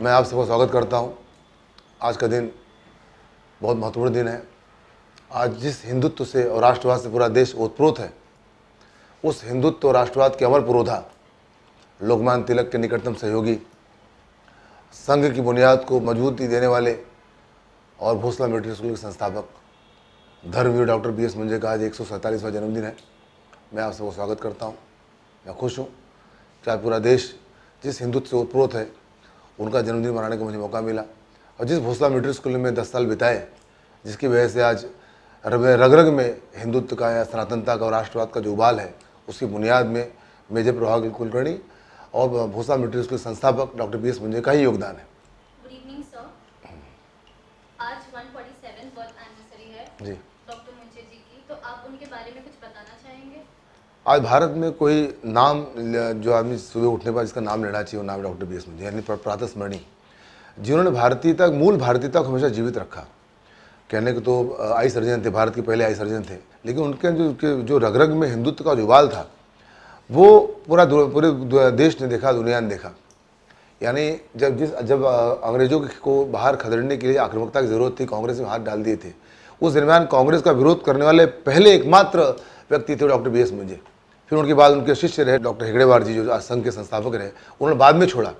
मैं आप सबका स्वागत करता हूं। आज का दिन बहुत महत्वपूर्ण दिन है। आज जिस हिंदुत्व से और राष्ट्रवाद से पूरा देश ओतप्रोत है, उस हिंदुत्व और राष्ट्रवाद के अमर पुरोधा लोकमान्य तिलक के निकटतम सहयोगी, संघ की बुनियाद को मजबूती देने वाले और भोसला मिलिट्री स्कूल के संस्थापक धर्मवीर डॉक्टर BS मुंजे का आज 147वां जन्मदिन है। मैं आप सबको स्वागत करता हूँ। मैं खुश हूँ कि आज पूरा देश जिस हिंदुत्व से ओतप्रोत है, उनका जन्मदिन मनाने का मुझे मौका मिला। और जिस भोसला मिलिट्री स्कूल में 10 साल बिताए, जिसकी वजह से आज रग रग में हिंदुत्व का या सनातनता का और राष्ट्रवाद का जो उबाल है, उसकी बुनियाद में मेजर प्रभाकर कुलकर्णी और भोसला मिलिट्री स्कूल संस्थापक डॉक्टर BS मुंजे का ही योगदान है। Good evening sir. आज 147 बर्थ एनिवर्सरी है जी डॉक्टर मुंजे जी की, तो आप उनके बारे में कुछ बताना चाहेंगे? आज भारत में कोई नाम जो आदमी सुबह उठने पर जिसका नाम लेना चाहिए, वो नाम डॉक्टर BS मुंजे, यानी प्रातस्मरणीय, जिन्होंने भारतीयता, मूल भारतीयता को हमेशा जीवित रखा। कहने को तो आई सर्जन थे, भारत के पहले आई सर्जन थे, लेकिन उनके जो रग रग में हिंदुत्व का जो उबाल था, वो पूरे देश ने देखा, दुनिया ने देखा। यानी जब अंग्रेजों को बाहर खदेड़ने के लिए आक्रामकता की जरूरत थी, कांग्रेस में हाथ डाल दिए थे। उस दरमियान कांग्रेस का विरोध करने वाले पहले एकमात्र व्यक्ति थे डॉक्टर BS मुंजे। फिर उनके बाद उनके शिष्य रहे डॉक्टर हेगड़ेवार जी, जो आज संघ के संस्थापक रहे, उन्होंने बाद में छोड़ा।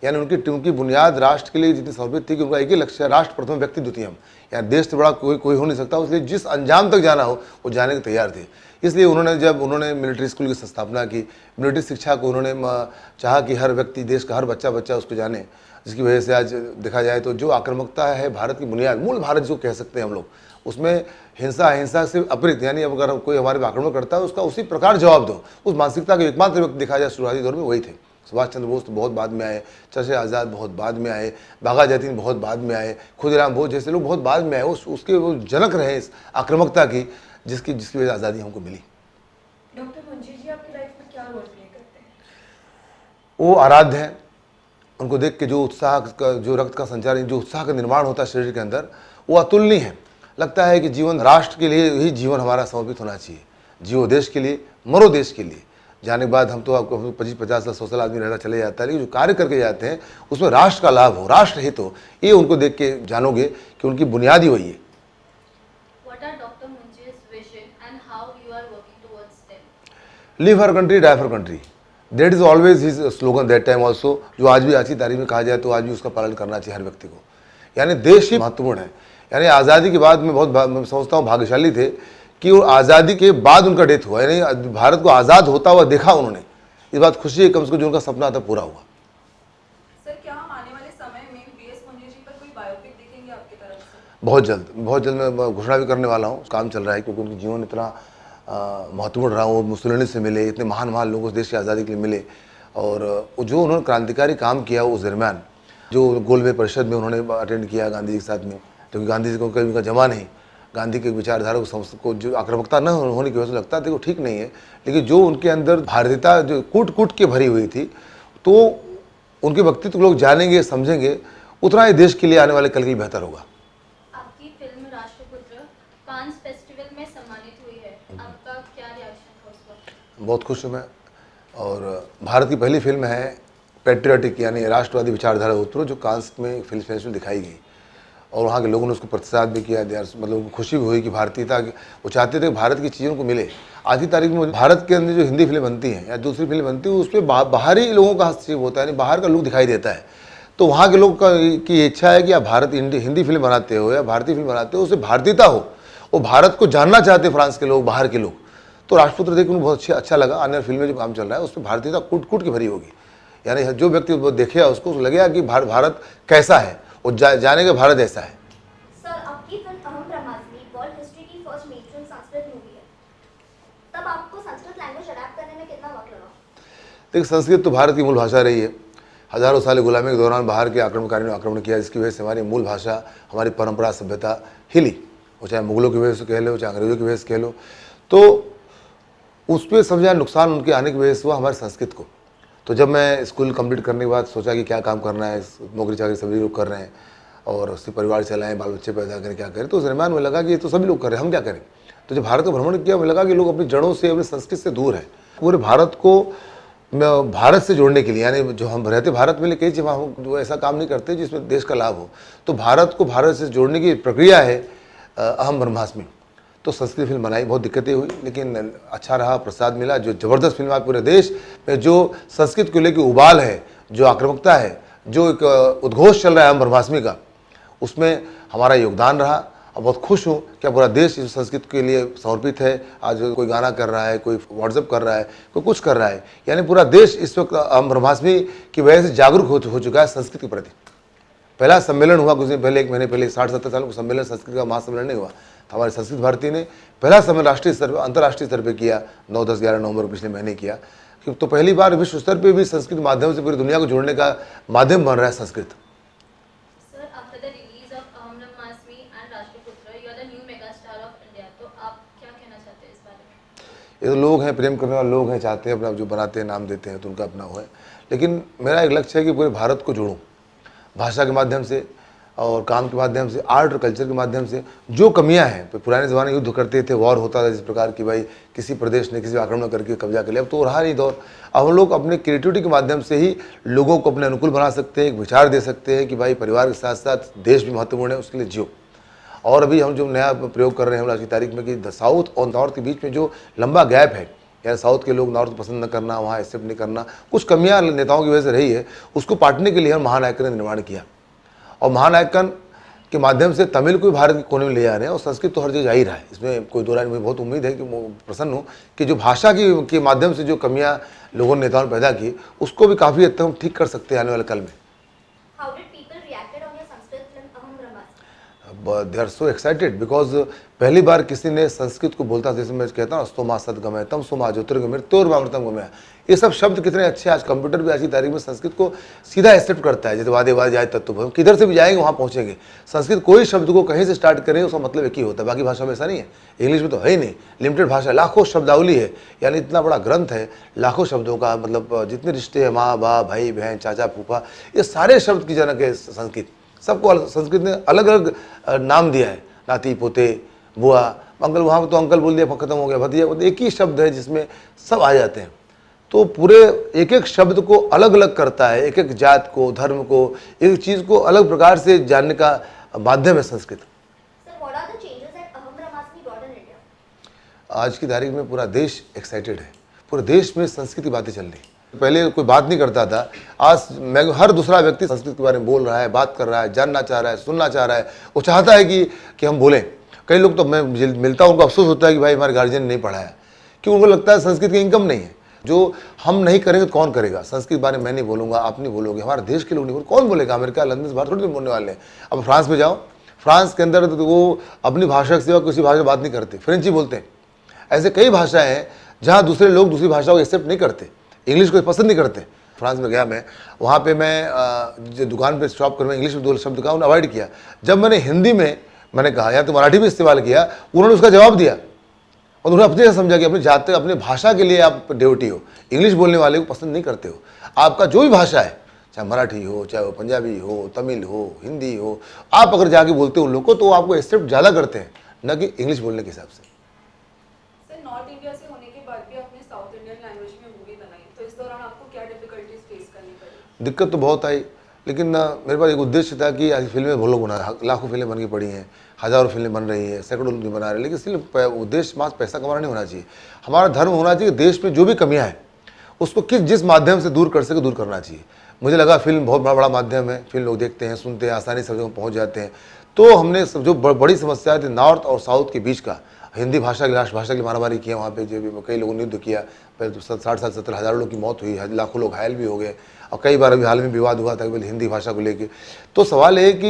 यानी उनकी बुनियाद राष्ट्र के लिए जितनी समर्पित थी कि उनका एक ही लक्ष्य है, राष्ट्र प्रथम व्यक्ति द्वितीयम। या देश से बड़ा कोई हो नहीं सकता, इसलिए जिस अंजाम तक जाना हो वो जाने को तैयार थे। इसलिए जब उन्होंने मिलिट्री स्कूल की स्थापना की, मिलिट्री शिक्षा को उन्होंने चाहा कि हर व्यक्ति, देश का हर बच्चा उसको जाने, जिसकी वजह से आज देखा जाए तो जो आक्रामकता है भारत की बुनियाद, मूल भारत जो कह सकते हैं हम लोग, उसमें हिंसा से अपरित, यानी अब अगर कोई हमारे पर आक्रमण करता है उसका उसी प्रकार जवाब दो, उस मानसिकता के एकमात्र व्यक्ति देखा जाए शुरुआती दौर में वही थे। सुभाष चंद्र बोस तो बहुत बाद में आए, चंद्रशेखर आज़ाद बहुत बाद में आए, बाघा जतीन बहुत बाद में आए, खुदीराम बोस जैसे लोग बहुत बाद में आए। उसके वो जनक रहे इस आक्रामकता की, जिसकी वजह से आज़ादी हमको मिली। डॉक्टर मुंजे जी आपकी लाइफ में क्या रोल प्ले करते हैं? वो आराध्य हैं। उनको देख के जो उत्साह का, जो रक्त का संचार, जो उत्साह का निर्माण होता है शरीर के अंदर, वो अतुलनीय है। लगता है कि जीवन राष्ट्र के लिए ही जीवन हमारा समर्पित होना चाहिए। जियो देश के लिए, मरो देश के लिए। जाने के बाद हम तो आपको 25-50 साल 100 साल आदमी रहता चले जाता है, लेकिन जो कार्य करके जाते हैं उसमें राष्ट्र का लाभ हो, राष्ट्र हित हो, ये उनको देख के जानोगे कि उनकी बुनियाद ही वही है। What are Dr. Munje's vision and how you are working towards them? Live her country, die for country, that is always his slogan that time also, जो आज भी, आज की तारीख में कहा जाए तो आज भी उसका पालन करना चाहिए हर व्यक्ति को। यानी देश ही महत्वपूर्ण है। यानी आज़ादी के बाद मैं बहुत समझता हूँ भाग्यशाली थे कि वो आज़ादी के बाद उनका डेथ हुआ, यानी भारत को आज़ाद होता हुआ देखा उन्होंने। इस बात खुशी है कम से कम जो उनका सपना था पूरा हुआ। सर, क्या हम आने वाले समय में BS मुंजे जी पर कोई बायोपिक देखेंगे आपकी तरफ से? बहुत जल्द मैं घोषणा भी करने वाला हूँ। काम चल रहा है क्योंकि उनकी जीवन इतना महत्वपूर्ण रहा। वो मुसोलिनी से मिले, इतने महान लोग उस देश की आज़ादी के लिए मिले, और जो उन्होंने क्रांतिकारी काम किया उस दरमियान, जो गोलमेज परिषद में उन्होंने अटेंड किया गांधी जी के साथ में, क्योंकि गांधी जी को कभी उनका जमा नहीं, गांधी के विचारधारा को जो आक्रामकता न होने की वजह से लगता था कि वो ठीक नहीं है, लेकिन जो उनके अंदर भारतीयता जो कूट के भरी हुई थी, तो उनके व्यक्तित्व को लोग जानेंगे, समझेंगे, उतना ही देश के लिए आने वाले कल के लिए बेहतर होगा। आपकी फिल्म राष्ट्रपुत्र कांस फेस्टिवल में सम्मानित हुई है, आपका क्या रिएक्शन था उस पर? बहुत खुश हूँ मैं। और भारत की पहली फिल्म है पैट्रियाटिक, यानी राष्ट्रवादी विचारधारा उत्तरो, जो कांस में फिल्म फेस्टिवल दिखाई गई, और वहाँ के लोगों ने उसको प्रतिसाद भी किया। मतलब खुशी भी हुई कि भारतीयता, वो चाहते थे कि भारत की चीज़ों को मिले। आज की तारीख में भारत के अंदर जो हिंदी फिल्म बनती हैं या दूसरी फिल्म बनती है, उस पर बाहरी लोगों का हस्तक्षेप होता है, यानी बाहर का लुक दिखाई देता है। तो वहाँ के लोग की इच्छा है कि आप हिंदी फिल्म बनाते हो या भारतीय फिल्म बनाते हो, उससे भारतीयता हो, वो भारत को जानना चाहते हैं फ्रांस के लोग, बाहर के लोग। तो राष्ट्रपुत्र देख उन्हें बहुत अच्छा लगा। आने वाली फिल्म में जो काम चल रहा है उस पर भारतीयता कूट के भरी होगी। यानी जो व्यक्ति देखेगा उसको लगेगा कि भारत कैसा है, वो जाने का भारत ऐसा है। सर, आपकी फिल्म अहम ब्रह्मास्मि वर्ल्ड हिस्ट्री की फर्स्ट मेजर संस्कृत मूवी है, तब आपको संस्कृत लैंग्वेज अडैप्ट करने में कितना वक्त लगा? देखिए, संस्कृत तो भारत की मूल भाषा रही है। हजारों साल गुलामी के दौरान बाहर के आक्रमणकारियों ने आक्रमण किया, जिसकी वजह से हमारी मूल भाषा, हमारी परंपरा, सभ्यता हिली। वो चाहे मुगलों की वजह से कह लो, चाहे अंग्रेजों की वजह से कह लो, तो उस पर समझा नुकसान उनके आने की वजह से हुआ हमारे संस्कृत को। तो जब मैं स्कूल कंप्लीट करने के बाद सोचा कि क्या काम करना है, नौकरी चाकरी सभी लोग कर रहे हैं और उससे परिवार चलाएं, बाल बच्चे पैदा करें, क्या करें, तो उस दरमियान में लगा कि ये तो सभी लोग कर रहे हैं, हम क्या करें। तो जब भारत का भ्रमण किया, मुझे लगा कि लोग अपनी जड़ों से, अपनी संस्कृति से दूर हैं। पूरे भारत को भारत से जोड़ने के लिए, यानी जो हम रहते भारत में लेकिन जब हम जो ऐसा काम नहीं करते जिसमें देश का लाभ हो, तो भारत को भारत से जोड़ने की प्रक्रिया है अहम ब्रह्मास्मि। तो संस्कृत फिल्म बनाई, बहुत दिक्कतें हुई लेकिन अच्छा रहा, प्रसाद मिला। जो ज़बरदस्त फिल्म आज पूरे देश में जो संस्कृत को लेकर उबाल है, जो आक्रामकता है, जो एक उद्घोष चल रहा है अहम ब्रह्मास्मि का, उसमें हमारा योगदान रहा। और बहुत खुश हूँ कि पूरा देश इस संस्कृत के लिए समर्पित है। आज कोई गाना कर रहा है, कोई व्हाट्सएप कर रहा है, कोई कुछ कर रहा है, यानी पूरा देश इस वक्त अहम ब्रह्मास्मि की वजह से जागरूक हो चुका है संस्कृत के प्रति। पहला सम्मेलन हुआ कुछ दिन पहले, 1 महीने पहले, 60-70 सालों का सम्मेलन, संस्कृत का महासम्मेलन नहीं हुआ था। हमारी संस्कृत भारती ने पहला सम्मेलन राष्ट्रीय स्तर पर, अंतर्राष्ट्रीय स्तर पर किया, 9, 10, 11 नवंबर पिछले महीने किया। तो पहली बार विश्व स्तर पर भी संस्कृत माध्यम से पूरी दुनिया को जोड़ने का माध्यम बन रहा है Sanskrit. Sir, after the release of Aham Brahmasmi and Rashtraputra, you are the new mega star of India, तो आप क्या कहना चाहते हैं इस बारे में? ये तो लोग हैं, प्रेम करने वाले लोग हैं, चाहते हैं अपना जो बनाते हैं नाम देते हैं तो उनका अपना है। लेकिन मेरा एक लक्ष्य है कि पूरे भारत को जोड़ूं, भाषा के माध्यम से और काम के माध्यम से, आर्ट और कल्चर के माध्यम से। जो कमियां हैं, तो पुराने ज़माने युद्ध करते थे, वॉर होता था जिस प्रकार की, भाई किसी प्रदेश ने किसी आक्रमण करके कब्जा कर लिया, अब तो रहा नहीं दौर। अब हम लोग अपने क्रिएटिविटी के माध्यम से ही लोगों को अपने अनुकूल बना सकते हैं, एक विचार दे सकते हैं कि भाई परिवार के साथ साथ देश भी महत्वपूर्ण है, उसके लिए जियो। और अभी हम जो नया प्रयोग कर रहे हैं आज की तारीख में कि साउथ और नॉर्थ के बीच में जो लंबा गैप है, यानी साउथ के लोग नॉर्थ पसंद न करना, वहाँ एक्सेप्ट नहीं करना, कुछ कमियाँ नेताओं की वजह से रही है, उसको पाटने के लिए हम महानायकन ने निर्माण किया। और महानायकन के माध्यम से तमिल को भी भारत के कोने में ले जा रहे हैं, और संस्कृत तो हर जगह जा ही रहा है, इसमें कोई दो राय नहीं। बहुत उम्मीद है कि प्रसन्न हूँ कि जो भाषा के माध्यम से जो कमियाँ लोगों ने नेताओं ने पैदा की, उसको भी काफ़ी हद तक हम ठीक कर सकते हैं आने वाले कल में। How did people reacted on your Sanskrit film Aham Brahmasmi? They are so excited because पहली बार किसी ने संस्कृत को बोलता, जैसे मैं कहता हूँ स्तोमा सदगमय तम सोमा ज्योतिर्गमय तोर्वामृतम गमय, ये सब शब्द कितने अच्छे। आज कंप्यूटर भी आज की तारीख में संस्कृत को सीधा एक्सेप्ट करता है, जैसे वादे वादे जाए तत्व, किधर से भी जाएंगे वहाँ पहुँचेंगे। संस्कृत कोई शब्द को कहीं से स्टार्ट करें उसका मतलब एक ही होता है, बाकी भाषा में ऐसा नहीं है। इंग्लिश में तो है ही नहीं, लिमिटेड भाषा, लाखों शब्दावली है, यानी इतना बड़ा ग्रंथ है, लाखों शब्दों का, मतलब जितने रिश्ते हैं, माँ बाप भाई बहन चाचा फूफा, ये सारे शब्द की जनक है संस्कृत। सबको संस्कृत ने अलग अलग नाम दिया है, नाती पोते बुआ अंकल, वहाँ तो अंकल बोल दिया खत्म हो गया, भतीजा, एक ही शब्द है जिसमें सब आ जाते हैं। तो पूरे एक एक शब्द को अलग अलग करता है, एक एक जात को, धर्म को, एक चीज़ को अलग प्रकार से जानने का माध्यम है Sanskrit. Sir, what are the changes that Aham Brahmasmi brought in India? आज की तारीख में पूरा देश एक्साइटेड है, पूरे देश में संस्कृत की बातें चल रही। पहले कोई बात नहीं करता था, आज मैं हर दूसरा व्यक्ति संस्कृत के बारे में बोल रहा है, बात कर रहा है, जानना चाह रहा है, सुनना चाह रहा है, वो चाहता है कि हम बोलें। कई लोग तो मैं मिलता हूँ, उनको अफसोस होता है कि भाई हमारे गार्जियन ने नहीं पढ़ाया, क्योंकि उनको लगता है संस्कृत की इनकम नहीं है। जो हम नहीं करेंगे तो कौन करेगा? संस्कृत के बारे में मैं नहीं बोलूँगा, आप नहीं बोलोगे, हमारे देश के लोग नहीं बोल, कौन बोलेगा? अमेरिका लंदन से बाहर थोड़ी बोलने वाले हैं। अब फ्रांस में जाओ, फ्रांस के अंदर तो वो अपनी भाषा के सिवा किसी भाषा में बात नहीं करते, फ्रेंच ही बोलते हैं। ऐसे कई भाषाएं हैं जहाँ दूसरे लोग दूसरी भाषा को एक्सेप्ट नहीं करते, इंग्लिश को पसंद नहीं करते। फ्रांस में गया मैं, वहाँ पे मैं जो दुकान पे शॉप कर, इंग्लिश में 2 शब्द कहा, उन्होंने अवॉइड किया। जब मैंने हिंदी में मैंने कहा या तो मराठी भी इस्तेमाल किया, उन्होंने उसका जवाब दिया और उन्होंने अपने से समझा कि अपनी जाते अपनी भाषा के लिए आप ड्यूटी हो, इंग्लिश बोलने वाले को पसंद नहीं करते हो। आपका जो भी भाषा है, चाहे मराठी हो, चाहे वो पंजाबी हो, तमिल हो, हिंदी हो, आप अगर जाके बोलते हो उन लोग को तो वो आपको एक्सेप्ट ज़्यादा करते हैं, न कि इंग्लिश बोलने के हिसाब से। सर, नॉर्थ इंडिया से होने के बाद भी आपने साउथ इंडियन लैंग्वेज में मूवी बनाई, तो इस दौरान आपको क्या डिफिकल्टीज फेस करनी पड़ी? दिक्कत तो बहुत आई, लेकिन मेरे पास एक उद्देश्य था कि आज फिल्में बहुत लोग बना, लाखों फिल्में बन के पड़ी हैं, हज़ारों फिल्में बन रही हैं, सैकड़ों लोग बना रहे हैं, लेकिन सिर्फ उद्देश्य मात्र पैसा कमाना नहीं होना चाहिए। हमारा धर्म होना चाहिए देश में जो भी कमियां हैं उसको जिस माध्यम से दूर कर सके दूर करना चाहिए। मुझे लगा फिल्म बहुत बड़ा माध्यम है, फिल्म लोग देखते हैं, सुनते हैं, आसानी से जगह पहुँच जाते हैं। तो हमने जो बड़ी समस्या थी नॉर्थ और साउथ के बीच का, हिंदी भाषा की राष्ट्रभाषा की मारामारी किया, वहाँ पे जो कई लोगों ने युद्ध किया, पहले 60-70 हज़ार लोगों की मौत हुई, लाखों लोग घायल भी हो गए, और कई बार अभी हाल में विवाद हुआ था हिंदी भाषा को लेके। तो सवाल है कि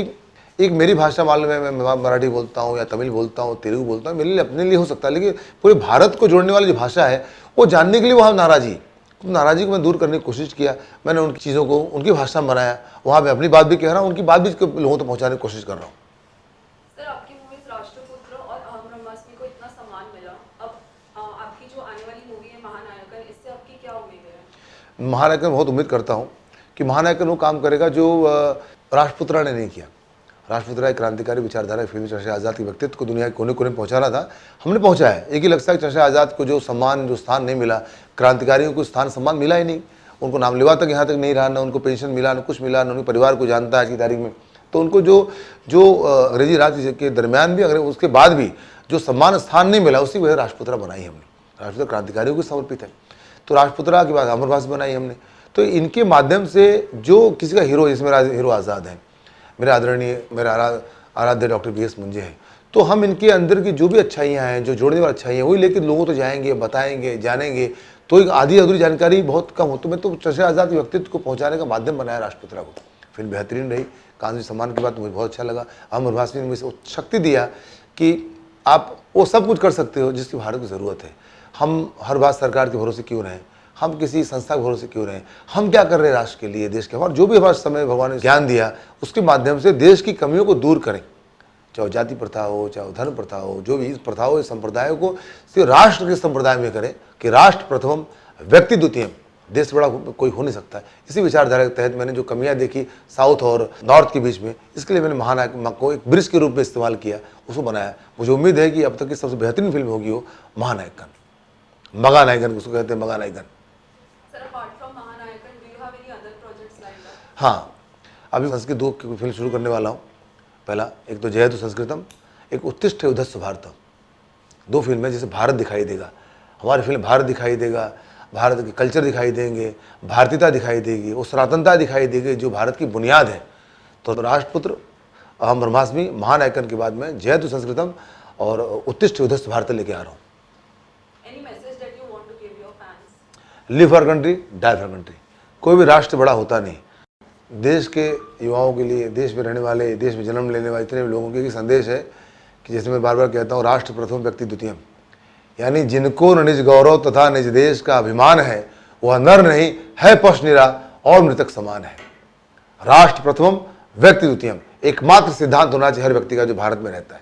एक मेरी भाषा मालूम है, मैं मराठी बोलता हूँ या तमिल बोलता हूँ, तेलुगु बोलता हूँ, मेरे लिए अपने लिए हो सकता है, लेकिन पूरे भारत को जोड़ने वाली जो भाषा है वो जानने के लिए वहाँ नाराज़गी, तो नाराज़गी को मैं दूर करने की कोशिश किया। मैंने उनकी चीज़ों को उनकी भाषा में बनाया, वहाँ मैं अपनी बात भी कह रहा हूँ, उनकी बात भी लोगों तक पहुँचाने की कोशिश कर रहा हूँ। सर, आपकी मूवीज राष्ट्रपुत्र और अहम ब्रह्मास्मि को इतना सम्मान मिला, अब आपकी जो आने वाली मूवी है महानायकन, इससे आपकी क्या उम्मीद है? महानायकन बहुत उम्मीद करता हूँ कि महानायकन वो काम करेगा जो राष्ट्रपुत्र ने नहीं किया। राष्ट्रपुत्र एक क्रांतिकारी विचारधारा फिल्म चंद्रशेखर आज़ाद के व्यक्तित्व को दुनिया के कोने कोने में पहुंचाना था, हमने पहुंचाया है। एक ही लगता है कि चंद्रशेखर आज़ाद को जो सम्मान, जो स्थान नहीं मिला, क्रांतिकारियों को स्थान सम्मान मिला ही नहीं, उनको नाम लेवा तक यहाँ तक नहीं रहा, ना उनको पेंशन मिला, ना कुछ मिला, ना उनके परिवार को जानता है आज की तारीख में। तो उनको जो अंग्रेजी राज के दरमियान भी, अगर उसके बाद भी जो सम्मान स्थान नहीं मिला, उसी वजह राष्ट्रपुत्रा बनाई हमने। राष्ट्रपुत्र क्रांतिकारियों को समर्पित है, तो राष्ट्रपुत्रा के बाद अमरवास बनाई हमने। तो इनके माध्यम से जो किसी का हीरो, जैसे मेरा हीरो आज़ाद है, मेरे आदरणीय, मेरा आराध्य डॉक्टर BS मुंजे हैं, तो हम इनके अंदर की जो भी अच्छाइयाँ हैं, जो जोड़ने वाली अच्छाइयाँ, वही लेकर लोगों तो जाएंगे, बताएंगे, जानेंगे, तो एक आधी अधूरी जानकारी बहुत कम हो। तो मैं तो चंद्रशेखर आज़ाद के व्यक्तित्व को पहुँचाने का माध्यम बनाया राष्ट्रपुत्रा को। फिल्म बेहतरीन रही, कानूनी सम्मान की बात मुझे बहुत अच्छा लगा। अमरवास ने मुझे शक्ति दिया कि आप वो सब कुछ कर सकते हो जिसकी भारत को ज़रूरत है। हम हर बात सरकार के भरोसे क्यों रहें, हम किसी संस्था के भरोसे क्यों रहें, हम क्या कर रहे हैं राष्ट्र के लिए, देश के, हमारा जो भी हमारे समय भगवान ने ज्ञान दिया, उसके माध्यम से देश की कमियों को दूर करें। चाहे जाति प्रथा हो, चाहे धर्म प्रथा हो, जो भी इस प्रथा हो, इस संप्रदायों को सिर्फ राष्ट्र के संप्रदाय में करें कि राष्ट्र प्रथम व्यक्ति द्वितीयम, देश से बड़ा कोई हो नहीं सकता है। इसी विचारधारा के तहत मैंने जो कमियां देखी साउथ और नॉर्थ के बीच में, इसके लिए मैंने महानायक को एक ब्रिज के रूप में इस्तेमाल किया, उसको बनाया। मुझे उम्मीद है कि अब तक की सबसे बेहतरीन फिल्म होगी वो महानायकन, मगानायकन उसको कहते हैं, मगानायकन। हाँ, अभी संस्कृत 2 की फिल्म शुरू करने वाला हूँ। पहला एक तो जयतु संस्कृतम, एक उत्तिष्ठ उद्धस्व भारतम, 2 फिल्म है जिसे भारत दिखाई देगा। हमारी फिल्म भारत दिखाई देगा, भारत के कल्चर दिखाई देंगे, भारतीयता दिखाई देगी, वो सनातनता दिखाई देगी जो भारत की बुनियाद है। तो राष्ट्रपुत्र, अहम ब्रह्मास्मि, महानायकन के बाद में जयतु संस्कृतम और उत्तिष्ठ उद्धस्व भारत लेके आ रहा हूँ। Live for country, die for country. कोई भी राष्ट्र बड़ा होता नहीं, देश के युवाओं के लिए, देश में रहने वाले, देश में जन्म लेने वाले इतने लोगों के लिए संदेश है कि जैसे मैं बार बार कहता हूँ, राष्ट्र प्रथम व्यक्ति द्वितीयम, यानी जिनको निज गौरव तथा निज देश का अभिमान है, वह नर नहीं है, पशु निरा और मृतक समान है। राष्ट्र प्रथम व्यक्ति द्वितीयम एकमात्र सिद्धांत होना चाहिए हर व्यक्ति का जो भारत में रहता है।